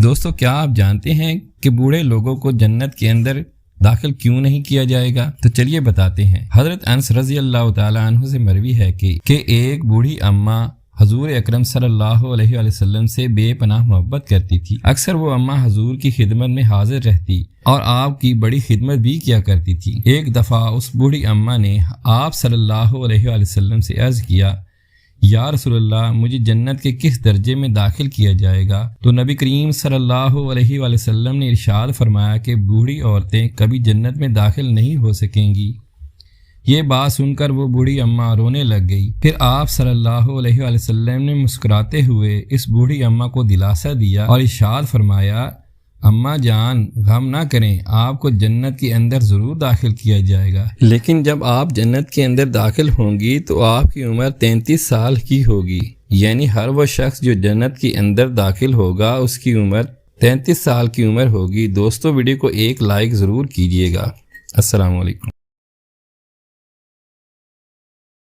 دوستو کیا آپ جانتے ہیں کہ بوڑھے لوگوں کو جنت کے اندر داخل کیوں نہیں کیا جائے گا؟ تو چلیے بتاتے ہیں۔ حضرت انس رضی اللہ تعالیٰ عنہ سے مروی ہے کہ ایک بوڑھی اماں حضور اکرم صلی اللہ علیہ وسلم سے بے پناہ محبت کرتی تھی۔ اکثر وہ اماں حضور کی خدمت میں حاضر رہتی اور آپ کی بڑی خدمت بھی کیا کرتی تھی۔ ایک دفعہ اس بوڑھی اماں نے آپ صلی اللہ علیہ وسلم سے عرض کیا، یا رسول اللہ، مجھے جنت کے کس درجے میں داخل کیا جائے گا؟ تو نبی کریم صلی اللہ علیہ وسلم نے ارشاد فرمایا کہ بوڑھی عورتیں کبھی جنت میں داخل نہیں ہو سکیں گی۔ یہ بات سن کر وہ بوڑھی اماں رونے لگ گئی۔ پھر آپ صلی اللہ علیہ وسلم نے مسکراتے ہوئے اس بوڑھی اماں کو دلاسا دیا اور ارشاد فرمایا، اماں جان غم نہ کریں، آپ کو جنت کے اندر ضرور داخل کیا جائے گا، لیکن جب آپ جنت کے اندر داخل ہوں گی تو آپ کی عمر 33 سال کی ہوگی۔ یعنی ہر وہ شخص جو جنت کے اندر داخل ہوگا اس کی عمر 33 سال کی عمر ہوگی۔ دوستو ویڈیو کو ایک لائک ضرور کیجیے گا۔ السلام علیکم۔